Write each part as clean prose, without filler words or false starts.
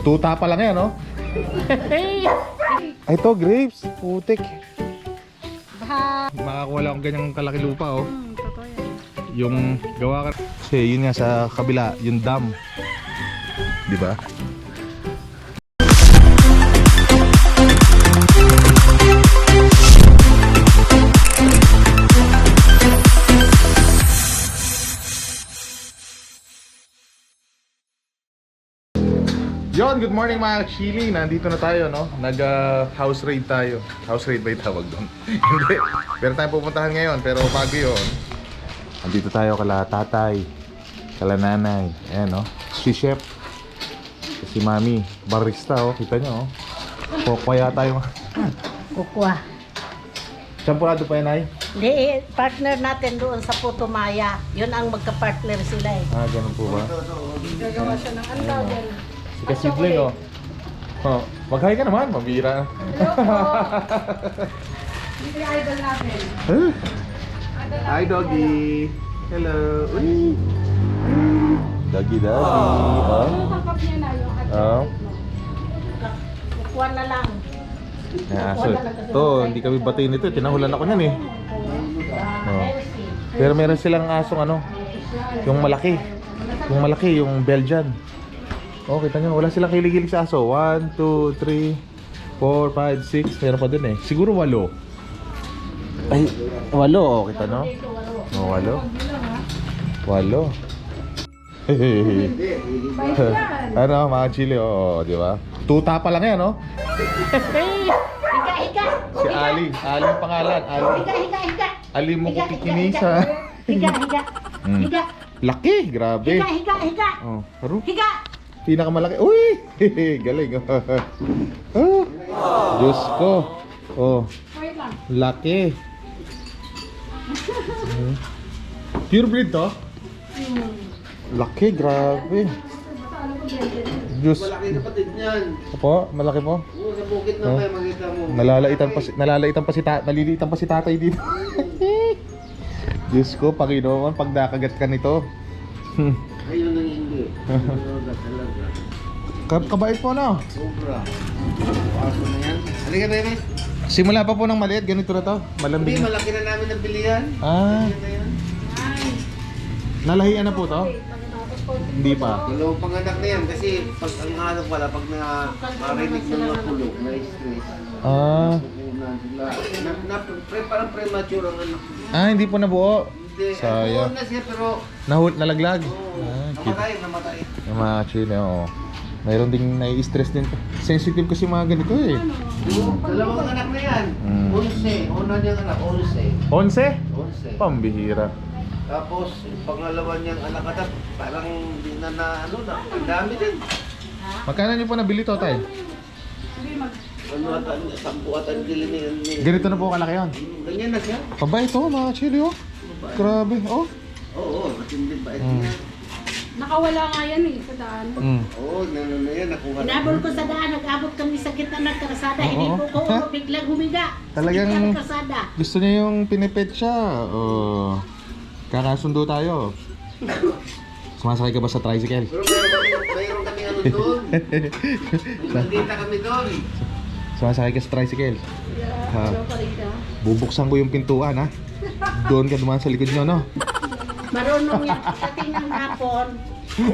Tuta pa lang yan, no? Ay, ito, grapes. Putik. Makakuha lang akong ganyang kalaki lupa, oh. Totoo yan. Yung gawa ka. Kasi yun nga sa kabila, yung dam. Di ba? Yon, good morning mga chili. Nandito na tayo, no? Nag-house raid tayo. House raid ba yung tawag doon? Hindi. Pero tayo pupuntahan ngayon. Pero bago yun, nandito tayo kala tatay, kala nanay. Ayan, no? Si chef. Si mami. Barista, oh. Kita nyo, oh. Kokwa tayo. Kukwa. Champurado pa yan, ay? Hindi, partner natin doon sa Putumaya. Yun ang magka-partner sila eh. Ah, ganun po ba? Gagawa siya ng andadel. Si Kasidling, oh. Oh, mag-hi ka naman, mabira. Hindi idol natin. Hi, doggy. Hello. Uy. Doggy, doggy. Oh. Kapag niya na yung Oh. Kukwa na lang. So, ito, hindi kami batiin ito. Tinahulan ako niyan, eh. Oh. Pero meron silang asong ano, yung malaki. Yung malaki, yung Belgian. Oh, kita nyo, wala silang kilig-kilig sa aso. 1, 2, 3, 4, 5, 6. Meron pa dun eh. Siguro 8. Ay, 8, oh, kita no? Oh, 8. 8. Ano, mga chili, oh, di ba? Tuta pa lang yan, no? Higa. Si Ali. Ali ang pangalan. Ali. Higa. Ali mo ko kikinisa. Higa. Laki, grabe. Higa. Oh, pero Higa. pinakamalaki. Uy! Galing. Oh. Diyos ko. Oh. Laki. Pure breed to? Laki, grabe. Diyos. Malaki kapatid niyan. Opo, malaki po. Oo, sa bukid na kayo makita mo. Nalilaitan pa si tatay dito. Diyos ko, Panginoon, pag nakagat ka nito. Ayun ang hindi. Talaga. Kabait po, no? Sobra. Paso na yan. Halika tayo, Miss. Simula pa po ng maliit, ganito na to. Hindi, Malambing. malaki na namin ang bilihan. Ah, Yan na yan. nalahian na po to? Hindi pa. Dalawang panganak na yan kasi pag ang ano pala, pag marinig ng mga kulog, na-stress. Ah, Pupunan sila. Parang premature ang anak. ah, hindi po nabuo. Hindi, Sayang. na siya pero Nalaglag. oo, Ah, cute. namatay. Yung mga chile, oo. Mayroon ding nai-stress din. Sensitive kasi mga ganito eh. Dalawang anak na yan. 11. Una niyang anak, 11. 11? 11. Pambihira. Tapos, yung pangalawa niyang anak anak, parang hindi na ano na, ang dami din. Magkano niyo po nabili to, tay? Ano ata, 10 at ang dili niya. Ganito na po kalaki yun. Ganyan na siya. Pabay ito, mga chili, oh. Grabe, oh. Oo, matindi ba ito yan? Nakawala nga yan eh, sa daan. Oo, ano na yan, nakuha na. Inabol ko sa daan, nag-abot kami sa gitna ng kalsada. Hindi Oo. po ko biglang humiga. Talagang- Sa gitna ng kalsada. Gusto niya yung pinipet siya. Oh. Kakasundo tayo. Sumasakay ka ba sa tricycle? Pero mayroon kami ano doon. Nandita kami doon. Sumasakay ka sa tricycle. Ha. Ano pa rin ka? Bubuksan ko yung pintuan, ha. Doon ka dumaan sa likod niyo, no? Marunong yan. Pagdating ng hapon,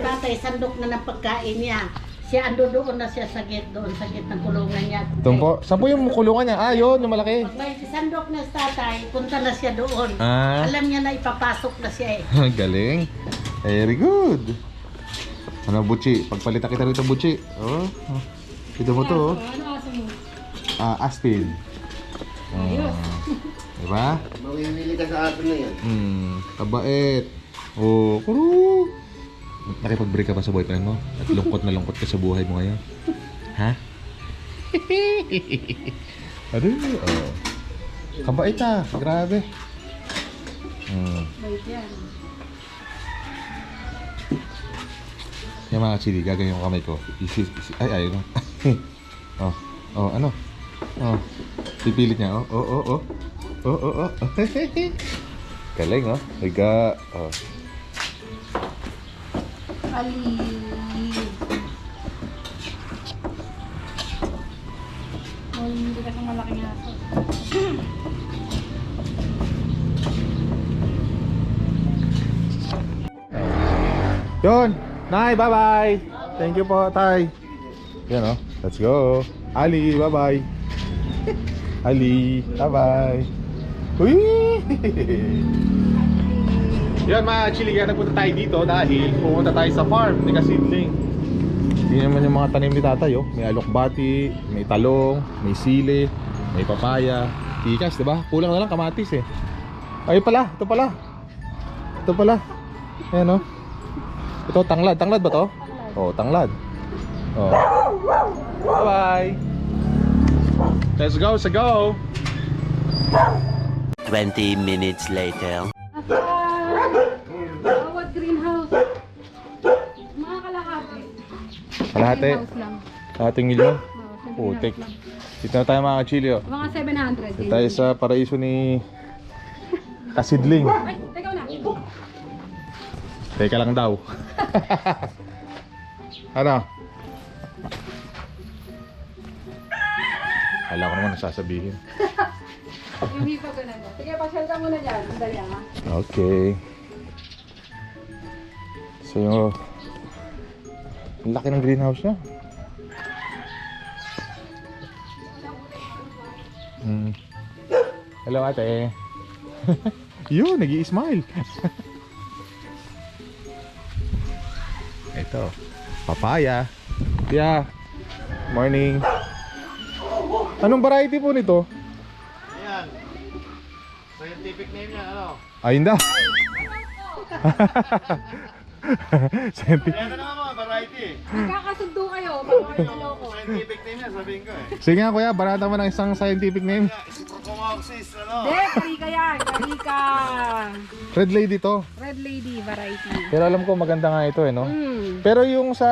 tatay sandok na ng pagkain niya. Siya ando doon na siya sa gate, doon sa gate ng kulungan niya. Doon po. Saan po yung kulungan niya? Ah, yun, yung malaki. Pag may sandok na sa tatay, punta na siya doon. Ah. Alam niya na ipapasok na siya eh. Galing. Very good. Ano, Buchi? Pagpalitan kita rito, Buchi. Oh. Kita mo to, oh. Ano aso mo? Ah, Aspin. Ayos. Diba? Mamimili ka sa atin na yan. Kabait. Oh, kuru. Nakipag-break ka ba sa boyfriend mo? At lungkot na lungkot ka sa buhay mo ngayon? Ha? Ano? Oh. Kabait ah. Grabe. Bait yan. Yung mga chili, gagawin yung kamay ko. Ay, ayun. Oh, ano? Oh, pipilit niya. Oh. Galing, oh. Higa. Oh. Ali. Hindi kasi malaking aso. Yun! Nay, bye-bye! Thank you po, Tay. Yan, oh. Let's go. Ali, bye-bye. Ali, bye-bye. Uy! Yan mga chili, kaya nagpunta tayo dito dahil pumunta tayo sa farm ni Kasidling. Hindi naman yung mga tanim ni tatay, oh. May alokbati, may talong, may sili, may papaya, tikas, diba? Kulang na lang kamatis eh. Ay pala, ito pala. Ito pala. Ayan, oh. Ito, tanglad. Tanglad ba to? Oo, tanglad. Oh. Bye-bye. Let's go, sa go. 20 minutes later. Bawat greenhouse. Mga kalahati. Kalahati. Greenhouse lang. Kalahating milyon. Oo, Putik. greenhouse lang. Dito na tayo mga chili, oh. Mga 700. Dito tayo sa paraiso ni Kasidling. Ay, teka na. Teka lang daw. Ano? Kala ko naman sasabihin. Yung hipa ko na. Sige, pasyal ka muna dyan. Dali ha. Okay. So yung ang laki ng greenhouse niya. Hello ate. Yun, nag-i-smile. Ito, papaya. Yeah. Morning. Anong variety po nito? Ayan. Scientific name niya, ano? Ayun daw. Scientific. Ayan na naman mga variety. Magkakasundo kayo. Bago kayo maloko. Scientific name niya, sabihin ko eh. Sige nga kuya, barata mo ng isang scientific name. Isprocomoxis, ano? Hindi, karika yan. Karika. Red lady to. Red lady variety. Pero alam ko maganda nga ito eh, no? Pero Pero yung sa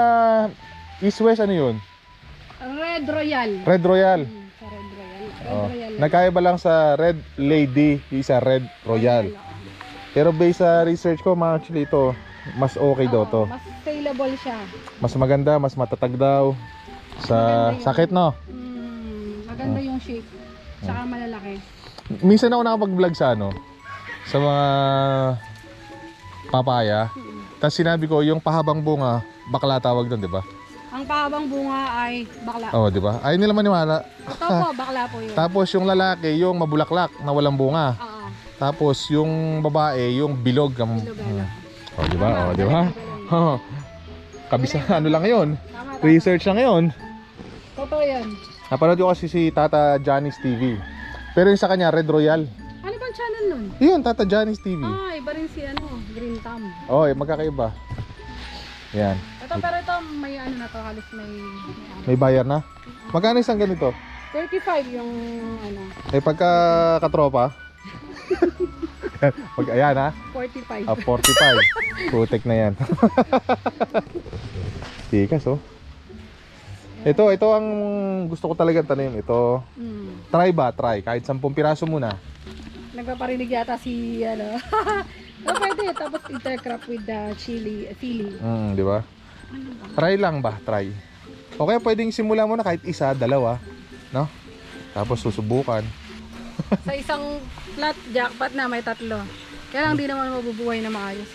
East West, ano yun? Red Royal. Red Royal. Sa Red Royal. Red Oh. Royal. Nagkaiba lang sa Red Lady, yung isa Red Royal. Pero based sa research ko, mga actually ito, mas okay daw to. Mas saleable siya. Mas maganda, mas matatag daw. Sa Maganda yun. sakit, no? Maganda yung shape. Tsaka malalaki. Minsan ako nakapag-vlog sa ano, sa mga papaya. Tapos sinabi ko, yung pahabang bunga, bakla tawag doon, di ba? Ang pahabang bunga ay bakla. Oo, di ba? Ayaw nila maniwala. Totoo po, bakla po yun. Tapos yung lalaki, yung mabulaklak na walang bunga. Oo. Tapos yung babae, yung bilog. Bilog, ano. Oh, di ba? Oh, di ba? Oh. Kabisa, ano lang 'yon? Tama, tama. Research lang 'yon. Totoo yan. Napanood ko kasi si Tata Janice TV. Pero yung sa kanya, Red Royal. Ano bang channel nun? Yun, Tata Janice TV. Ah, iba rin si ano, Green Thumb. Oh, magkakaiba. Yan. Ito, pero ito may ano na to, halos may May bayar na. Magkano isang ganito? 35 yung ano, Eh pagka katropa. Pag ayan ha. 45. 45. Putek na yan. Tikas oh. Ito ang gusto ko talaga tanim. Ito. Try ba? Try. Kahit 10 piraso muna. Nagpaparinig yata si ano. Oh, pwede. Tapos intercrop with the chili. Di ba? Try lang ba? Try. Okay, pwedeng simula mo na kahit isa, dalawa, no? Tapos susubukan. Sa isang flat jackpot na may 3. Kaya lang di naman mabubuhay na maayos.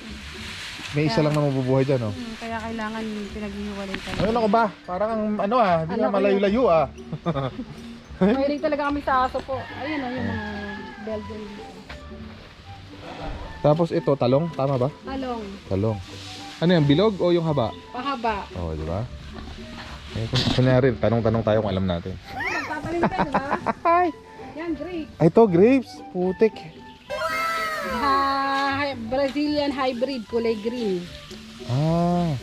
May isa lang na mabubuhay dyan, no? Kaya kailangan pinaghihiwalay talaga. Ano ko ba? Parang ano di Ano na ko malayo-layo Mahilig talaga kami sa aso po. Ayun yung mga Belgian dito. Tapos ito, talong, tama ba? Talong. Talong. Ano yan, bilog o yung haba? Pahaba. Oo, di ba? Eh, kunyari, tanong-tanong tayo kung alam natin. Magtatalim ka, di ba? Yan, grape. Ay, ito, grapes. Putik. Brazilian hybrid, kulay green. Ah,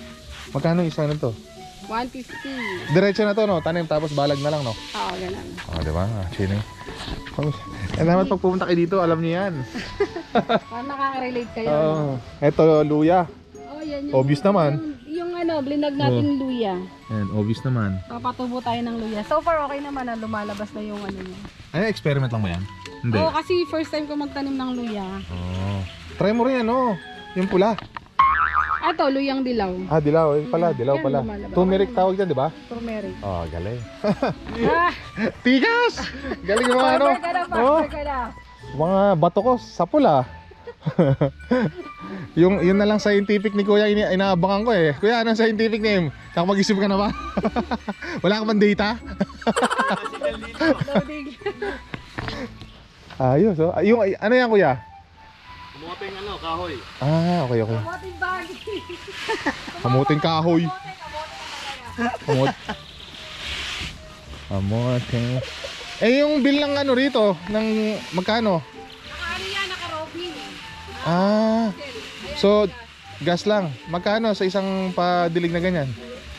magkano isa na to? 150. Diretso na to, no? Tanim, tapos balag na lang, no? Oo, ganun. Oh, di ba? Chino. Eh, dapat pag pumunta kayo dito, alam niyo yan. Parang nakaka-relate kayo. Oh, eto, luya. Oh, yan yung, Obvious naman. Yung ano, blinag natin luya. Ayan, obvious naman. Papatubo tayo ng luya. So far, okay naman na lumalabas na yung ano niya. Ay, experiment lang ba yan? Hindi. Oo, kasi first time ko magtanim ng luya. Oh. Try mo rin ano, yung pula. Ito, luyang dilaw. Ah, dilaw. Eh, pala, dilaw Yan, pala. lumalabas. Turmeric tawag dyan, di ba? Turmeric. Oh, galing. Ah! Tigas! Galing yung mga ano. Farmer ka na, Oh, farmer ka na. mga bato ko sa pula. Yun na lang scientific ni Kuya inaabangan ko eh. Kuya, anong scientific name? Saka mag-isip ka na ba? Wala ka bang data? Loading. Ayos oh. Yung, ano yan Kuya? Kamuting kahoy. Ah, okay. Kamoting bagi. Kamuting kahoy. Kamuting. Eh yung bill ng ano rito, ng magkano? Nakaano yan, naka-roping. Ah, so gas lang. Magkano sa isang padilig na ganyan?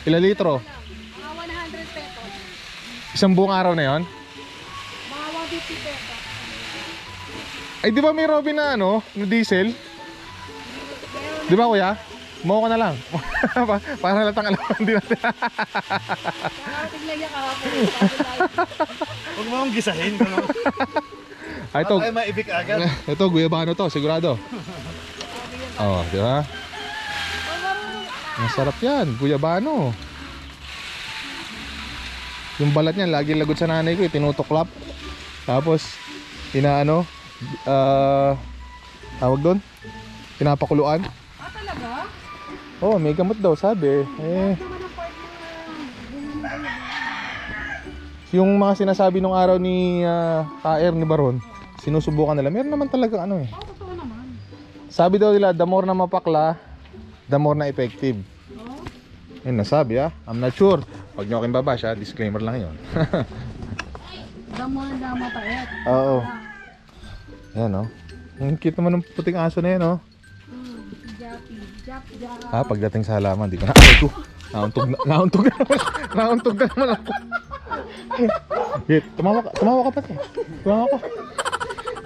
Ilang litro? Mga 100 pesos. Isang buong araw na yon? Mga 150 pesos. Ay di ba may Robin na ano, na diesel? Di ba Kuya? Mo ka na lang. Para latang alam hindi natin. Nakating lang yan kahapon. Huwag mo akong gisahin. Ay ito. Ay, maibig agad. Ito guyabano to, sigurado. Oh, di ba? Masarap yan, guyabano. Yung balat niyan, lagi lagod sa nanay ko, tinutuklap. Tapos, inaano, tawag doon, pinapakuluan. Ah, talaga? Oh, may gamot daw, sabi. Eh, yung mga sinasabi nung araw ni KR ni Baron, sinusubukan nila. Meron naman talaga ano eh. Oo, totoo naman. Sabi daw nila, the more na mapakla, the more na effective. Yun nasabi I'm not sure. Pag nyo aking babash disclaimer lang yun. Damo na mapait. Oo. Yan ang cute naman ng puting aso na yan Jap. Pagdating sa halaman, di ko na. Ay ko, nauntog na naman. Nauntog na naman ako. Wait, tumawa ka pa.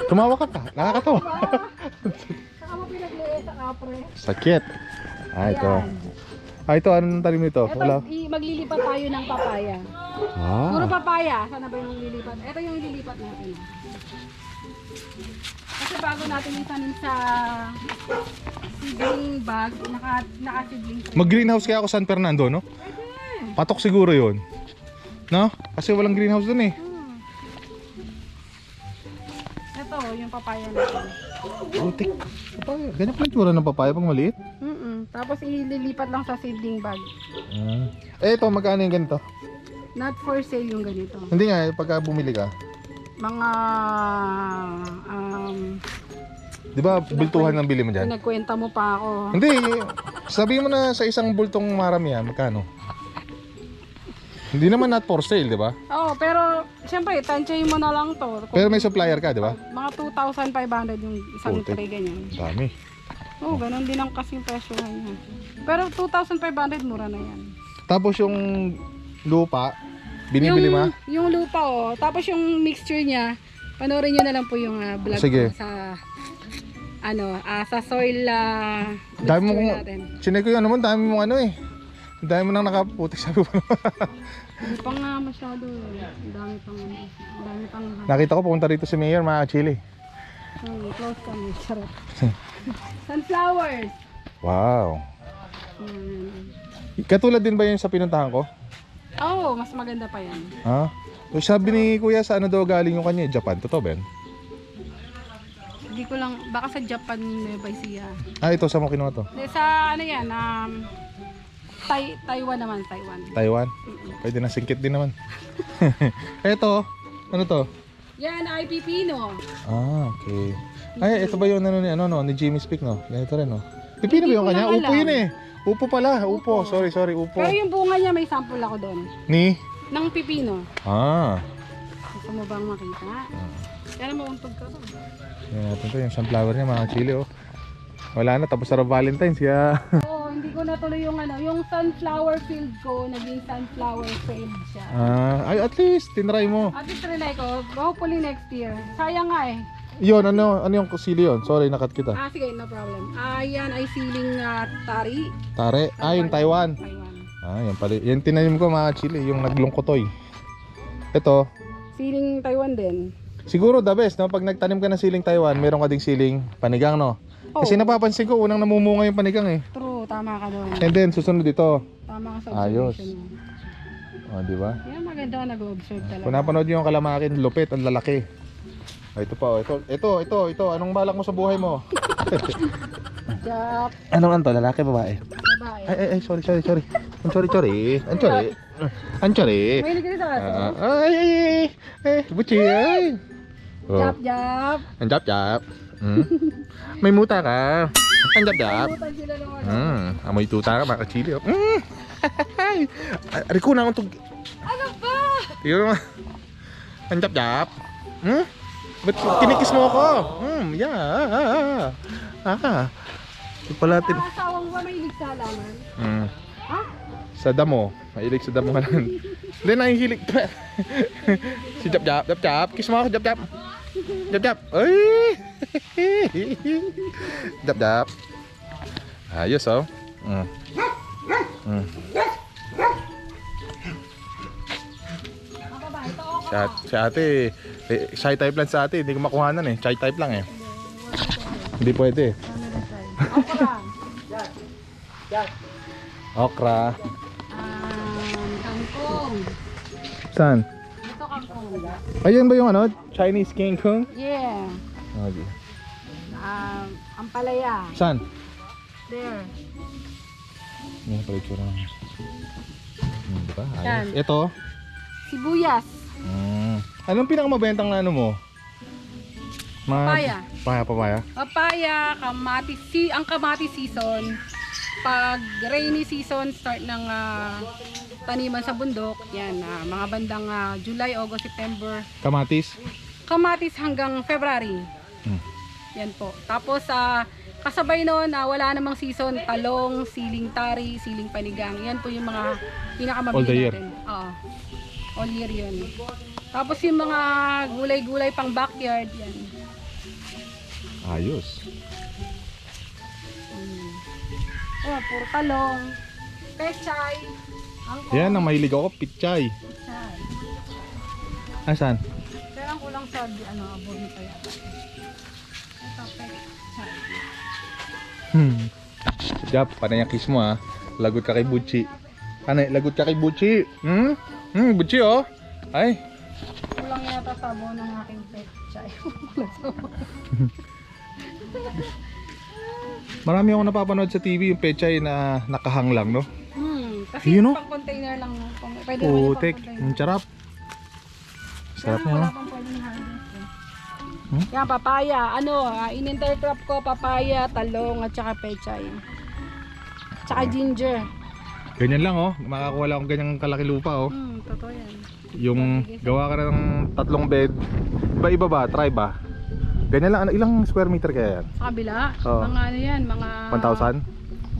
Tumawa ka pa. Nakakatawa. Saka mo pinagliit sa kapre. Sakit. Ito, anong talim nito? Wala. Ito, maglilipat tayo ng papaya. Puro papaya. Sana ba yung lilipat? Ito yung lilipat natin. Kasi bago natin isanin sa seedling bag, naka-seedling tray. Mag-greenhouse kaya ako San Fernando, no? Patok siguro yun. No? Kasi walang greenhouse dun eh. Ito, yung papaya natin. Putik. Papaya. Ganyan pala yung tsura ng papaya pang maliit. Tapos ililipat lang sa seedling bag. Eh ito, magkano yung ganito? Not for sale yung ganito. Hindi nga, pagka bumili ka. Mga Di ba, bultuhan ng bili mo dyan? nagkwenta mo pa ako. Hindi, sabihin mo na sa isang bultong maramihan, magkano? Hindi naman not for sale, di ba? Oo, pero syempre, tansyahin mo na lang to. Pero may supplier ka, di ba? Mga 2,500 yung isang Putik. tray ganyan. Dami. Oo, ganun din ang kasing presyo niya. Pero 2,500 mura na yan. Tapos yung lupa, binibili mo? Yung lupa tapos yung mixture niya, panoorin nyo na lang po yung vlog Sige. ko sa sa soil Dami mo mixture kung, natin. sinay ko yun naman, dami mo ano eh. Dami mo nang nakaputik, sabi mo. Hindi pa nga masyado. Ang dami pang Nakita ko pupunta rito si Mayor, mga chili. close kami. Charot. Sunflowers. Wow. Katulad din ba yun sa pinuntahan ko? Oo, mas maganda pa yan. Ha? So, sabi ni Kuya sa ano daw galing yung kanya, Japan. Totoo ba yan? Hindi ko lang, baka sa Japan may siya. Ito, saan mo kinuha to? Sa ano yan, Taiwan naman, Taiwan. Taiwan? Pwede na, singkit din naman. Ito, ano to? Yan ay pipino. Okay. Ay, ito ba yung ano ni Jimmy Speak, no? Ganito rin, no? Pipino ba yung kanya? Hindi ko Upo lang yun eh. Upo pala, upo. Sorry, upo. Pero yung bunga niya may sample ako doon. Ni? Ng pipino. Gusto mo bang makita? Kaya mauntog ka to. Yan natin to, yung sunflower niya, mga chili, oh. Wala na, tapos sa Valentine's, kaya... Oo, hindi ko natuloy yung yung sunflower field ko, naging sunflower field siya. Ay, at least, tinry mo. At least trinay ko, hopefully next year. Sayang nga eh. Yun, ano yung sili yun? Sorry, nakat kita. Sige, no problem. Yan ay siling tari. Tare? Yung Taiwan. Taiwan. Yan pala. Yan tinanim ko, mga chili, yung naglungkotoy. Ito, Siling Taiwan din. siguro the best, no? Pag nagtanim ka ng siling Taiwan, meron ka ding siling panigang, no? Kasi napapansin ko, unang namumunga yung panigang eh. True. tama ka doon. And then susunod dito. Tama ka sa Ayos. observation mo. Oh, di ba? Yan, maganda ka nag-observe talaga. Kung napanood niyo yung kalamakin, lupit, ang lalaki. Oh, ito pa, oh. Ito. Anong balak mo sa buhay mo? Jap, Anong anto? Lalaki, babae? babae. Ay, sorry. Ang sorry. Mahilig ka rin sa aso? Buchi, ay. Oh. Jap. Ang jap. May muta ka. Ang jap. Putan sila ng ano. Amoy tuta ka, mga kachili. Oh. Ari ko na akong tug... Ano ba? Yun naman. Ang jap. Ba't kinikis mo ako? Yeah. Yung pala tin... Ang asawang ba mahilig sa halaman? Ha? Sa damo. Mahilig sa damo ka lang. Hindi, nahihilig. Si Jap. Kiss mo ako, Jap. Ay! Jap. Ayos, oh. Si ate, shy type lang sa ate. Hindi ko makuhanan eh. Shy type lang eh. Hindi pwede. Okra. Kangkong. Saan? Ito kangkong. Ayun ba yung ano? Chinese King Kong? Yeah. Okay. Ampalaya. Saan? There. Yan pala yung tsura naman. Diba? Yan. Ayos. Ito. Sibuyas. Anong pinakamabentang na ano mo? Papaya. Papaya? Papaya, kamatis. Ang kamatis season, pag rainy season, start ng taniman sa bundok. Yan, mga bandang July, August, September. Kamatis? Kamatis hanggang February. Yan po. Tapos, kasabay noon, wala namang season, talong, siling tari, siling panigang. Yan po yung mga pinakamabili All the year? natin. Oo. All year yun. Tapos yung mga gulay-gulay pang backyard, yan. Ayos. Oh, puro talong, pechay, angkong. Yan, ang mahilig ako, pichay. Pechay. Asan? Kaya ang kulang sa, abor nito yata. Ito, pechay. Jap, panay ang kiss mo ha. Lagot ka kay Buchi. Ano, lagot ka kay Buchi. Buchi oh. Ay. Kulang yata sa abor ng aking pechay. Kulang sa abor. Marami akong napapanood sa TV yung pechay na nakahang lang, no? Kasi Yun, no? pang container lang. Pwede naman yung Putik, pang container. ang sarap. Sarap Kaya niya, wala no? pang pwedeng harvest. Yan, papaya. In-intercrop ko, papaya, talong, at saka pechay. Tsaka ginger. Ganyan lang, oh. Makakuha lang akong ganyang kalaki lupa, oh. Totoo yan. Yung gawa ka na ng 3 bed. Iba-iba ba? Try ba? Ganyan lang, ilang square meter kaya yan? Sa kabila, Oo. mga ano yan, mga 1,000?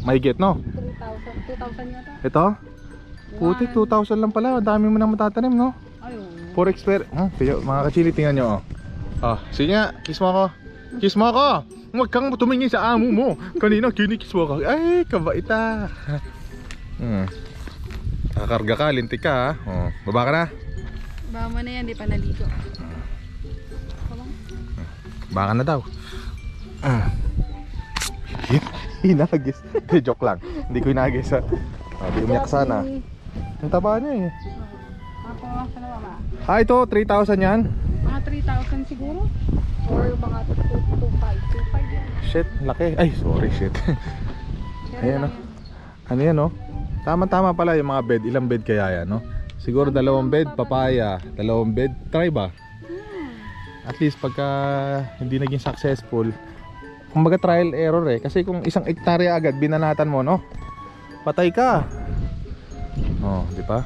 Mahigit, no? 2,000 yata. Ito? Putik, 2,000 lang pala. Ang dami mo nang matatanim, no? Ayun. For expert. Kaya mga kachili, tingnan nyo, oh. Sige nga, kiss mo ako. Kiss mo ako! Huwag kang tumingin sa amo mo. Kanina, kinikiss mo ako. Ay, kabaita. Kakarga ka, lintik ka, ha? Baba ka na. Baka mo na yan, di pa naligo. Baka na daw. Hinagis. Joke lang. Hindi ko hinagis, ha. Hindi umiyak sana. Ang taba niya, eh. Tapos, ano ba? Ito, 3,000 yan. Mga 3,000 siguro? Or mga 2,500. 2,500 yan. Shit, laki. Ay, sorry, shit. Pero Ayan, lang no? yan. Ano yan, no? Tama-tama pala yung mga bed. Ilang bed kaya yan, no? Siguro 2 bed, papaya. 2 bed, try ba? At least pagka hindi naging successful, kumbaga trial error eh. Kasi kung 1 hektarya agad binanatan mo, no? Patay ka. Oh, di ba?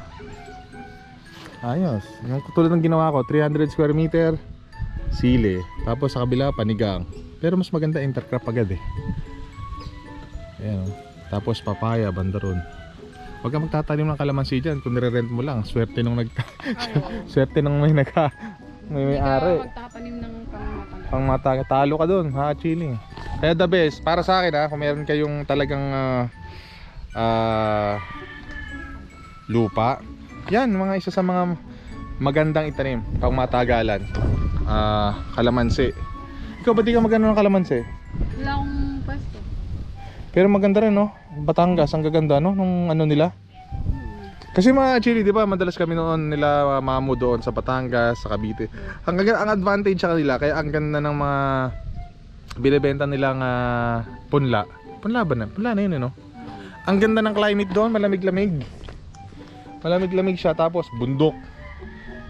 Ayos. Yung tulad ng ginawa ko, 300 square meter, sili. Tapos sa kabila, panigang. Pero mas maganda intercrop agad eh. Ayan, oh. Tapos papaya, banda ron. Huwag ka magtatanim ng kalamansi dyan. Kung nire-rent mo lang, swerte nung swerte nung may may-ari. Hindi ka magtatanim ng Pang talo ka dun, ha, chilling. Kaya the best, para sa akin ha, kung meron kayong talagang lupa, yan, mga isa sa mga magandang itanim, pang matagalan. Kalamansi. Ikaw ba di ka magano ng kalamansi? Wala akong pwesto. Pero maganda rin, no? Batangas, ang gaganda no nung ano nila. Kasi mga chili, di ba, madalas kami noon nila mamo doon sa Batangas, sa Cavite. Ang advantage sa kanila, kaya ang ganda ng mga binebenta nilang punla. Punla ba na? Punla na yun, no? Ang ganda ng climate doon, malamig-lamig. Malamig-lamig siya, tapos bundok.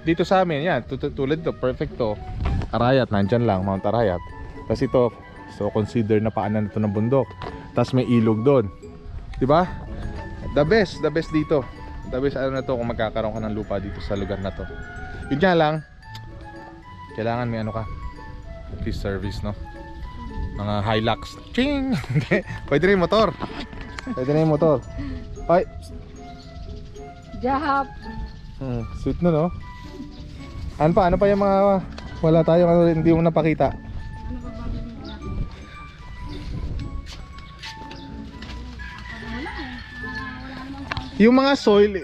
Dito sa amin, yan, tulad to, perfect to. Arayat, nandyan lang, Mount Arayat. Tapos ito, so consider na paanan ito ng bundok. Tapos may ilog doon. Di ba? The best dito. The best ano na to kung magkakaroon ka ng lupa dito sa lugar na to. Yun nga lang, kailangan may ano ka, at least service, no? Mga Hilux. Ching! Pwede na yung motor. Pwede na yung motor. Ay! Jahap. Sweet na, no? Ano pa yung mga wala tayo hindi mo napakita? Yung mga soil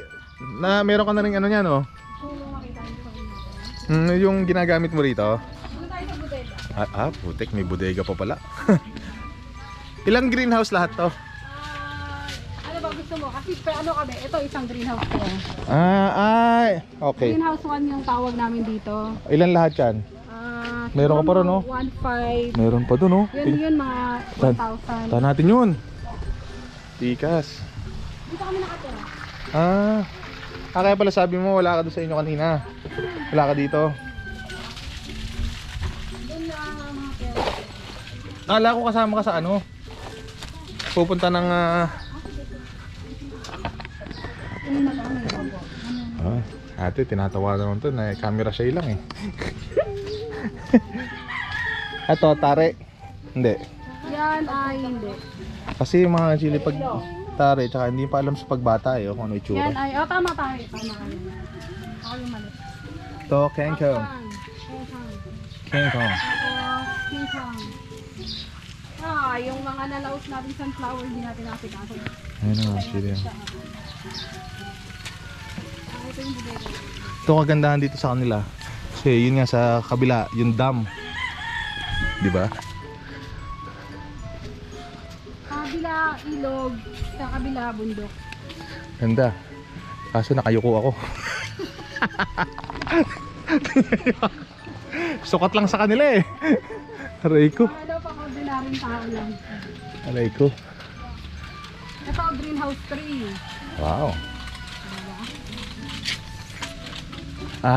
na meron ka na rin ano niyan, no? Yung ginagamit mo rito. Putik, may bodega pa pala. Ilang greenhouse lahat to? Ano ba gusto mo? Kasi ano kami, ito isang greenhouse ko. Okay. Greenhouse 1 yung tawag namin dito. Ilan lahat yan? Meron ka pa rin, no? 1.5. Meron pa dun, no? Yun mga 1,000. Tahan natin yun. Tikas. Dito kami nakatira. Kaya pala sabi mo wala ka doon sa inyo kanina. Wala ka dito. Doon na mga pera. Akala ko kasama ka sa ano, pupunta ng ate, tinatawa naman to na camera shy lang eh. Ato, tare. Hindi. Yan ay hindi. Kasi yung mga chili pag tare, tsaka hindi pa alam sa pagbata eh, kung ano itsura. Yan ay, tama tayo. Tama kayo. Ako yung mali. To, Kenkong. Kenkong. King Kong. Yung mga nalaos natin sunflower, hindi natin nakasikaso. Ayun na, chili. Ito yung bodega. Ito kagandahan dito sa kanila. Kasi yun nga sa kabila, yung dam. Di ba? Kabila ilog, sa kabila bundok. Ganda. Kaso nakayuko ako. Sukat lang sa kanila eh. Aray ko. Ano pang ordinaryong tao lang. Aray ko. Ito greenhouse 3. Wow.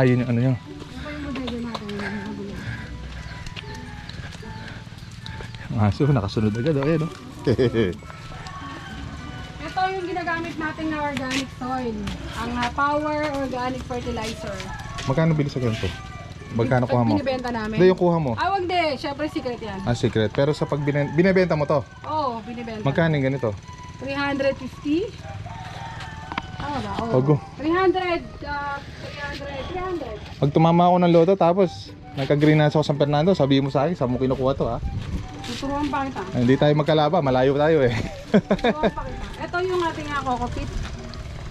Yun yung ano nyo. Ito yung bodega natin. Ang aso, nakasunod agad. Okay, no? Ito yung ginagamit natin na organic soil. Ang Power Organic Fertilizer. Magkano bili sa ganito? Magkano kuha mo? Binibenta namin. Hindi, yung kuha mo. Wag di. Siyempre secret yan. Secret. Pero sa pag binibenta mo to, Oo, binibenta. magkano yung ganito? 350? Tama ba? Oo. Ogo. 300. 300. Pag tumama ako ng loto, tapos nagka-greenhouse ako sa San Fernando, sabihin mo sa akin, saan mo kinukuha to, ha? Tuturuan pa kita. Hindi tayo magkalaba, malayo tayo eh. Tuturuan pa kita. Ito yung ating coco pit.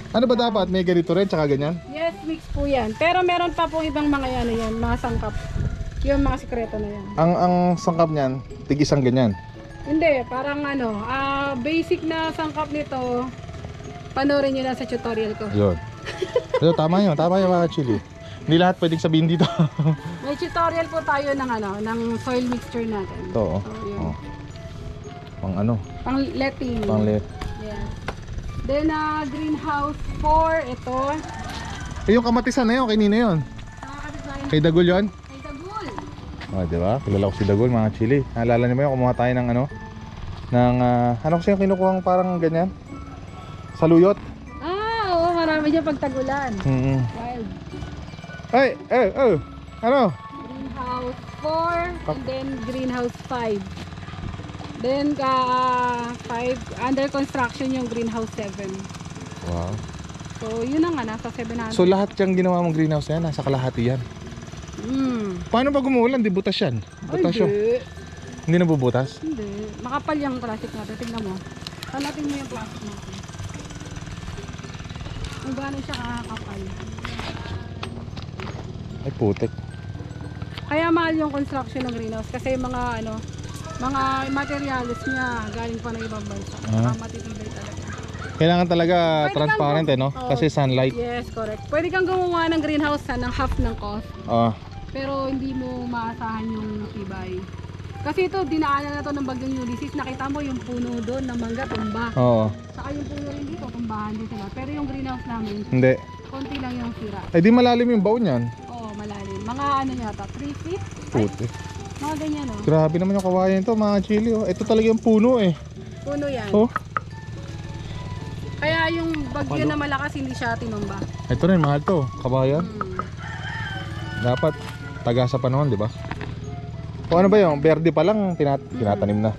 Ano ba dapat? May ganito rin, tsaka ganyan? Yes, mix po yan. Pero meron pa pong ibang mga yan, mga sangkap. Yung mga sikreto na yan. Ang sangkap niyan, tig-isang ganyan. Hindi, parang basic na sangkap nito, panoorin nyo lang sa tutorial ko. Yun. Pero tama yun mga chili. Hindi lahat pwedeng sabihin dito. May tutorial po tayo ng soil mixture natin. Ito, So, yun. oh. Pang ano? Pang letting. Pang-let. Yeah. Then greenhouse 4, ito. Yung kamatisan na yun, kanina yun. Nakakabit tayo Kay Dagul yun? kay Tagul. Di ba? Kilala ko si Dagul, mga chili. Naalala niyo ba yun? Kumuha tayo ng ano? Ano kasi yung kinukuhang parang ganyan? Saluyot? Oo, marami dyan pagtagulan. Wild. Ay, ano? Greenhouse 4 and then greenhouse 5. Then 5 under construction yung greenhouse 7. Wow. So yun na nga, nasa 700. So lahat yung ginawa mong greenhouse na yan, nasa kalahati yan. Paano pag umuulan, di butas yan? Butas yun. Hindi nabubutas? Hindi. Makapal yung plastic natin. Tingnan mo. Palating mo yung plastic natin. Kung gaano siya kakapal. Ay putik. Kaya mahal yung construction ng greenhouse kasi mga mga materials niya galing pa ng ibang bansa. Saka matitibay talaga. Kailangan talaga Pwede kang transparent no? Oo. Kasi sunlight. Yes, correct. Pwede kang gumawa ng greenhouse ng half ng cost. Oh. Pero hindi mo maasahan yung tibay. Kasi ito, dinaanan na to ng bagyong Ulysses. Nakita mo yung puno doon ng mangga, tumba. Oo. Saka yung puno rin dito, tumbahan din sila. Pero yung greenhouse namin, Hindi. konti lang yung sira. Eh di malalim yung baon yan. Oo, malalim. Mga ano yata, 3 feet? Puti. Mga ganyan oh. Grabe naman yung kawayan to mga chili. Oh. Ito talaga yung puno eh. Puno yan. Oh. Kaya yung bagyo na malakas, hindi siya tinumba. Ito rin mahal to. Kabayan. Dapat taga sa panahon, di ba? O ano ba yung verde pa lang tinatanim na.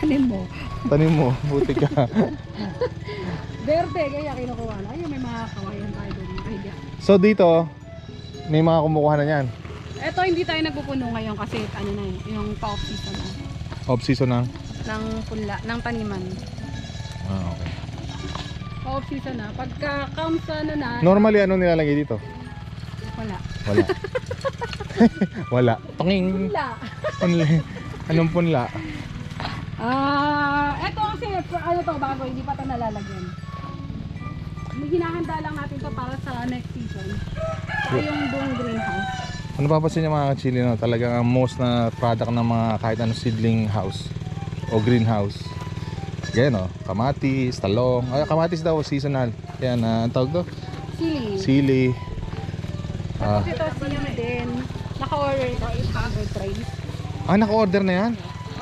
Tanim mo. Tanim mo, buti ka. Verde, kaya kinukuha na. Ayun, may mga kawayan tayo doon. Kaya. So dito, may mga kumukuha na yan. Eto, hindi tayo nagpupuno ngayon kasi ano na yung pa-off season na. Off season na. Ng punla, ng taniman. Ah, okay. Pa-off season na. Pagka comes ano na, Normally ano nilalagay dito? wala. Wala. Wala. Panging. Punla. Punla. Anong punla? Eto kasi, ano to, bago, hindi pa ito nalalagyan. May hinahanda lang natin to para sa next season. Ay yung buong greenhouse. Ano papansin niyo mga chili no? Talagang ang most na product ng mga kahit anong seedling house o greenhouse. Ganyan no? Kamatis, talong. Ay, kamatis daw seasonal. Yan, ang tawag to? Sili. Sili. Tapos ito, sili din. Naka-order ito, 800 trays. Naka-order na yan?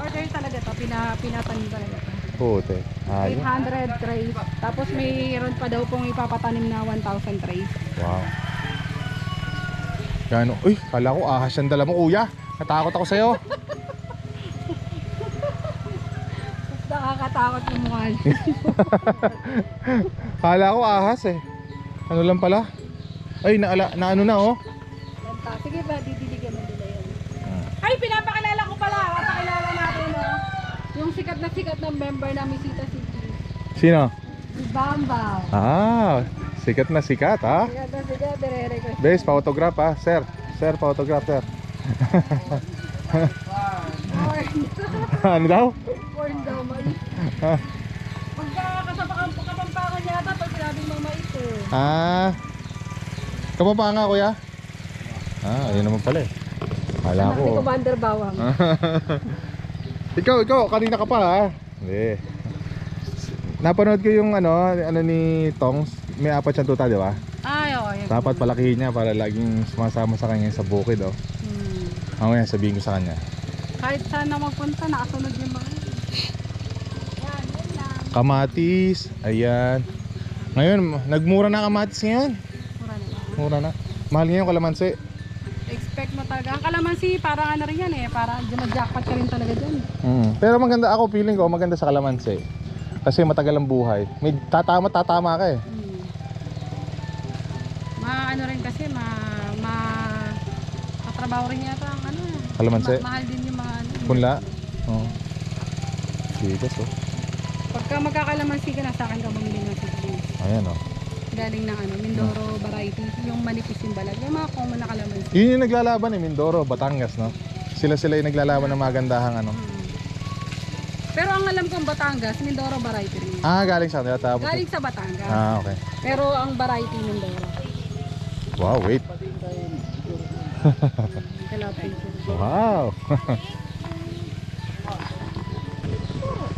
Order talaga to, pinatanim talaga to. Puti. 800 trays. Tapos mayroon pa daw pong ipapatanim na 1,000 trays. Wow. Gano? Uy, kala ko ahas yung dala mo kuya. Natakot ako sa'yo. Nakakatakot yung mukha niya. Kala ko ahas eh. Ano lang pala? Ay, na ano na oh. Sige ba, didiligan mo nila yun. Ay, pinapakilala ko pala. Papakilala natin yung sikat na member namin Sita City. Sino? Si Bambao. Sikat na sikat ha. Sikat na sikat, dire-request. Bes, pa-autograph ha. Sir, pa-autograph sir. Ano daw? Corn daw, mais. Pagka kapampangan yata, pag sinabing mga mais eh. Kapapanga kuya? Ayun naman pala eh. Kala Anak ko. ni Commander Bawang. Ikaw, kanina ka pa ha? Hindi. Napanood ko yung ano ni Tongs. May apat siyang tuta, di ba? Ay, oo. Yun. Dapat palakihin niya para laging sumasama sa kanya sa bukid oh. Mamaya sabihin ko sa kanya. Kahit saan na magpunta, nakasunod yung mga yan, yun lang. Kamatis, ayan. Ngayon, nagmura na kamatis ngayon. Mura na lang. Mura na. Mahal ngayon kalamansi. Expect mo talaga. Ang kalamansi, parang ano rin yan eh. Parang jackpot ka rin talaga dyan. Pero maganda, ako feeling ko maganda sa kalamansi. Kasi matagal ang buhay. May tatama ka eh. Ano rin kasi, katrabaho rin yata ang ano. Kalamansi? Mahal din yung mga ano. Punla. Oo. Sigas oh. Pagka magkakalamansi ka na, sa akin ka bumili ng seedlings. Ayan oh. Galing ng ano, Mindoro variety. Yung manipis yung balag. Yung mga common na kalamansi. Yun yung naglalaban eh, Mindoro, Batangas no. Sila yung naglalaban ng magandahang ano. Pero ang alam kong Batangas, Mindoro variety rin. Galing sa kanila tapos. Galing sa Batangas. Okay. Pero ang variety Mindoro. Wow, wait. Wow.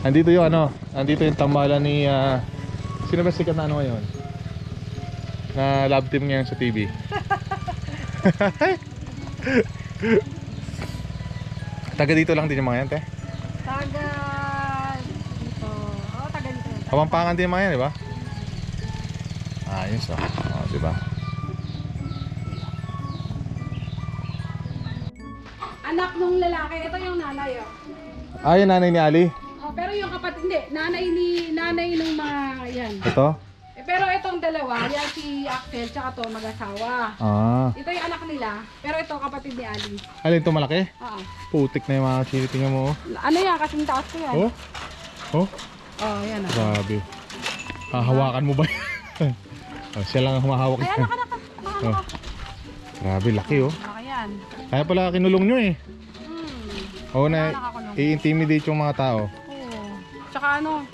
Andito yung ano, andito yung tambalan ni sino ba sikat na ano ngayon? Na love team ngayon sa TV. Taga dito lang din yung mga yan, te. Taga dito. Taga dito. Kapampangan din yung mga yan, di ba? Ayos oh. Di ba? Anak nung lalaki, ito yung nanay oh. Yung nanay ni Ali. Pero yung kapatid, hindi, nanay nung mga yan. Ito? Pero itong dalawa, yan si Axel tsaka to mag-asawa. Ito yung anak nila, pero ito kapatid ni Ali. Alin ito malaki? Oo. Putik na yung mga chili. Tingnan mo oh. Ano yan, kasing taas ko yan. Oh? Yan oh. Grabe. Hahawakan mo ba yan? Siya lang ang humahawak. Ay, anak. Grabe, laki oh. Laki yan. Kaya pala kinulong nyo eh. Nakakulong. I-intimidate yung mga tao. Oo. Tsaka ano,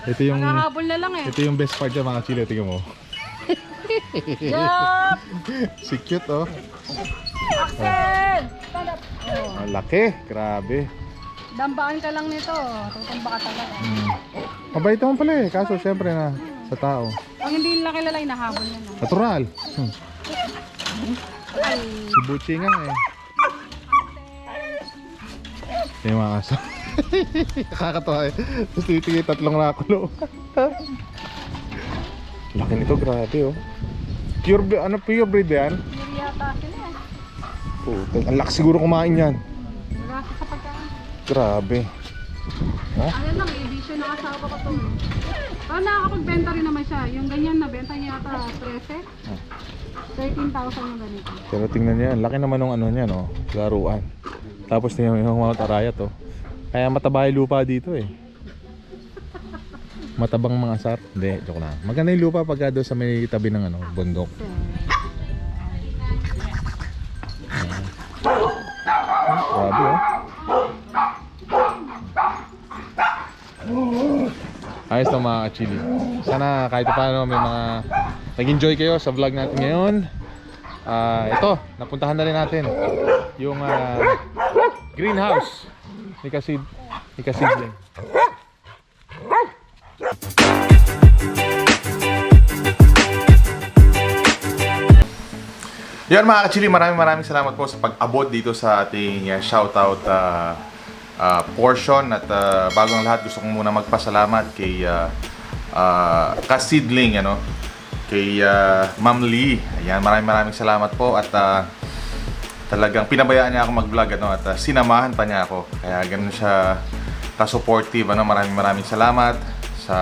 Ito yung Nakahabol na lang eh. ito yung best part dyan mga chile, tingnan mo. Yup! Si cute oh. Axel! Stand up! Oh. Ang laki, grabe. Dambaan ka lang nito. Tutumba ka talaga. Mabait naman pala eh, kaso syempre na sa tao. Pag hindi nila kilala, inahabol na lang. Natural. Si Buchi nga eh. Yung mga aso. Nakakatawa eh. Tapos titigil tatlong nakulo. Laki nito, grabe oh. Pure breed yan? Hindi yata sila eh. Puta, ang laki siguro kumain yan. Wala sa pagkain. Grabe. Ayan lang, edisyon na asawa ko to. Parang nakakapagbenta rin naman siya. Yung ganyan na benta niya yata 13. 13,000 yung ganito. Pero tingnan niya, laki naman ng ano niya no, laruan. Tapos tingnan mo yung Mount Arayat oh. Kaya mataba yung lupa dito eh. Matabang mga asar. Hindi, joke lang. Maganda yung lupa pagka doon sa may tabi ng ano, bundok. Grabe oh. Ayos na mga chili. Sana kahit paano may mga nag-enjoy kayo sa vlog natin ngayon. Ito, napuntahan na rin natin yung greenhouse ni Kasidling. Yan mga kachili, maraming salamat po sa pag-abot dito sa ating shoutout portion. At bago ang lahat, gusto kong muna magpasalamat kay Kasidling, ano, kay Ma'am Lee. Ayan, maraming salamat po. At talagang pinabayaan niya ako mag-vlog, ano, at sinamahan pa niya ako. Kaya ganun siya ka-supportive, ano. Maraming salamat sa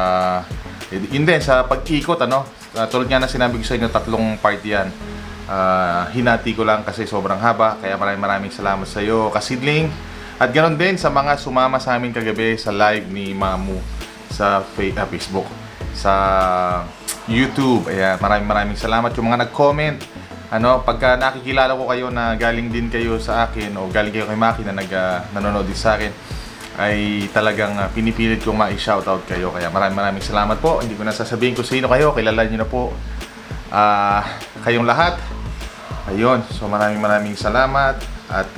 yun din sa pag-ikot, ano. Tulad nga na sinabi ko sa inyo, 3 part yan. Hinati ko lang kasi sobrang haba. Kaya maraming salamat sa iyo, Kasidling. At ganoon din sa mga sumama sa amin kagabi sa live ni Mamu sa Facebook, sa YouTube. Ayan, maraming salamat yung mga nag-comment. Ano, pagka nakikilala ko kayo na galing din kayo sa akin o galing kayo kay Maki na nanonood din sa akin, ay talagang pinipilit kong ma-shoutout kayo. Kaya maraming salamat po. Hindi ko na sasabihin kung sino kayo, kilala niyo na po kayong lahat. Ayun, so maraming salamat. At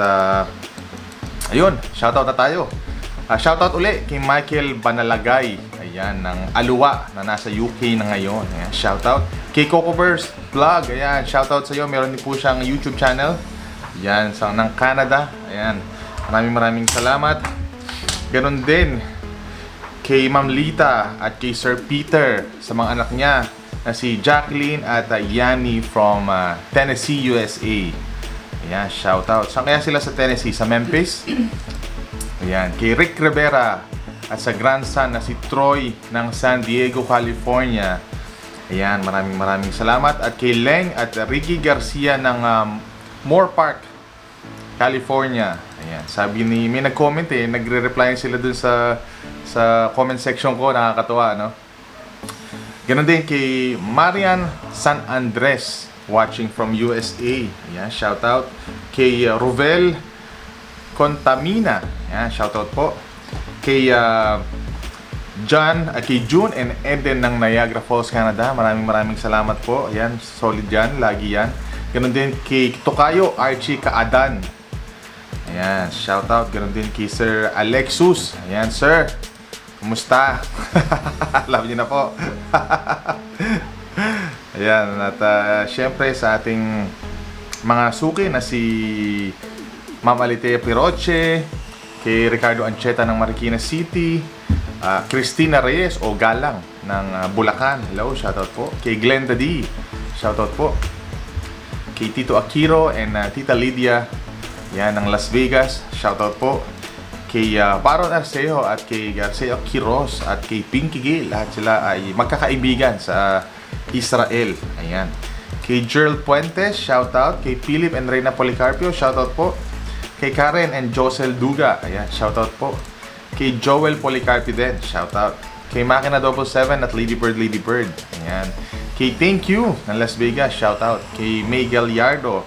ayun, shoutout na tayo. Shoutout uli kay Michael Banalagay, ayan, ng Aluwa na nasa UK na ngayon. Ayan, shoutout kay Cocoverse Vlog. Ayan, shoutout sa iyo. Meron din po siyang YouTube channel. Ayan, ng Canada. Ayan, maraming salamat. Ganon din kay Ma'am Lita at kay Sir Peter sa mga anak niya na si Jacqueline at Yanni from Tennessee, USA. Ayan, shoutout. Saan kaya sila sa Tennessee? Sa Memphis? Ayan, kay Rick Rivera at sa grandson na si Troy ng San Diego, California. Ayan, maraming salamat. At kay Leng at Ricky Garcia ng Moore Park, California. Ayan, sabi ni, may nag-comment eh, nagre-reply sila dun sa comment section ko, nakakatuwa, no? Ganon din kay Marian San Andres, watching from USA. Ayan, shoutout. Kay Ruvel Contamina. Ayan, shoutout po. Kay John, kay June and Eden ng Niagara Falls, Canada. Maraming salamat po. Ayan, solid yan, lagi yan. Ganon din kay Tokayo Archie Kaadan. Ayan, shoutout. Ganon din kay Sir Alexus. Ayan, sir. Kumusta? Love niyo na po. Ayan, at syempre sa ating mga suki na si Ma'am Alitea Piroche, kay Ricardo Ancheta ng Marikina City, Christina Reyes o Galang ng Bulacan. Hello, shoutout po. Kay Glenda D, shoutout po. Kay Tito Akiro and Tita Lydia, yan ng Las Vegas, shoutout po. Kay Baron Arceo at kay Garcia Quiroz at kay Pinky Gale. Lahat sila ay magkakaibigan sa Israel. Ayan. Kay Gerald Puentes, shoutout. Kay Philip and Reyna Policarpio, shoutout po. Kay Karen and Josel Duga, ayan, shoutout po. Kay Joel Policarpio din, shoutout. Kay Makina 77 at Lady Bird, ayan. Kay Thank You ng Las Vegas, shoutout. Kay May Gallardo,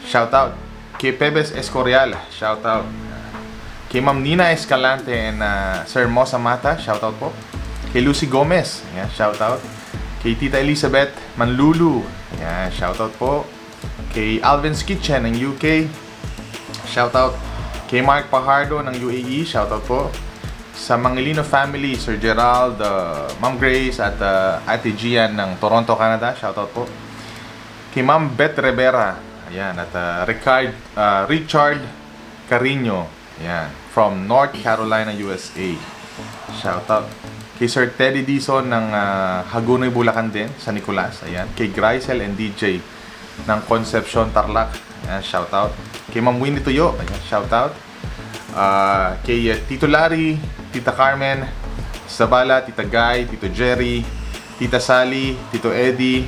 shoutout. Kay Pebes Escorial, shoutout. Kay Ma'am Nina Escalante and Sir Mosa Mata, shoutout po. Kay Lucy Gomez, ayan, shoutout. Kay Tita Elizabeth Manlulu, ayan, shoutout po. Kay Alvin's Kitchen ng UK, shoutout. Kay Mark Pajardo ng UAE, shoutout po. Sa Mangilino family, Sir Gerald, Ma'am Grace at Ate Gian ng Toronto, Canada, shoutout po. Kay Ma'am Beth Rivera, ayan, at Richard Carino, ayan, from North Carolina, USA, shoutout. Kay Sir Teddy Dizon ng Hagonoy, Bulacan din, sa Nicolas, ayan. Kay Grisel and DJ ng Concepcion, Tarlac, ayan, shoutout. Kay Ma'am Winnie Tuyo, ayan, shoutout. Kay Tito Larry, Tita Carmen Zabala, Tita Guy, Tito Jerry, Tita Sally, Tito Eddie,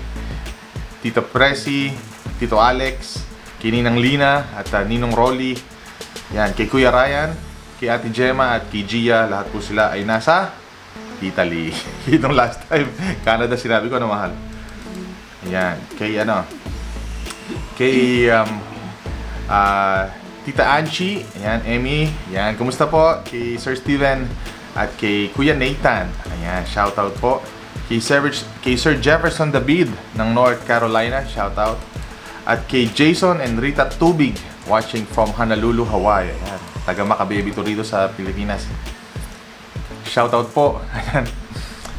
Tito Presi, Tito Alex, kay Ninang Lina at Ninong Rolly, yan, kay Kuya Ryan, kay Ate Gemma at kay Gia, lahat po sila ay nasa Italy. Itong last time, Canada, sinabi ko na mahal. Yan, kay kay Tita Anchi, ayan, Emmy, ayan, kumusta po? Kay Sir Steven at kay Kuya Nathan, ayan, shoutout po. Kay Sir Jefferson David ng North Carolina, shoutout. At kay Jason and Rita Tubig, watching from Honolulu, Hawaii, ayan, taga Makababy to rito sa Pilipinas. Shoutout po, ayan.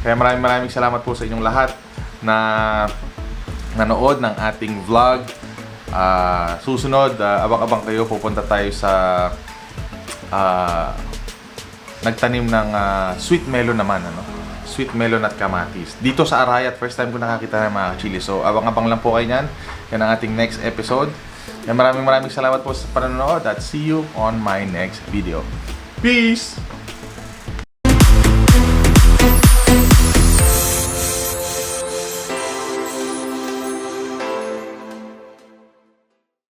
Kaya maraming salamat po sa inyong lahat na nanood ng ating vlog. Susunod, abang-abang kayo, pupunta tayo sa nagtanim ng sweet melon naman, sweet melon at kamatis dito sa Arayat. First time ko nakakita ng mga chili, so abang-abang lang po kayo yan. Yan ang ating next episode. Yan, maraming salamat po sa panonood at see you on my next video. Peace!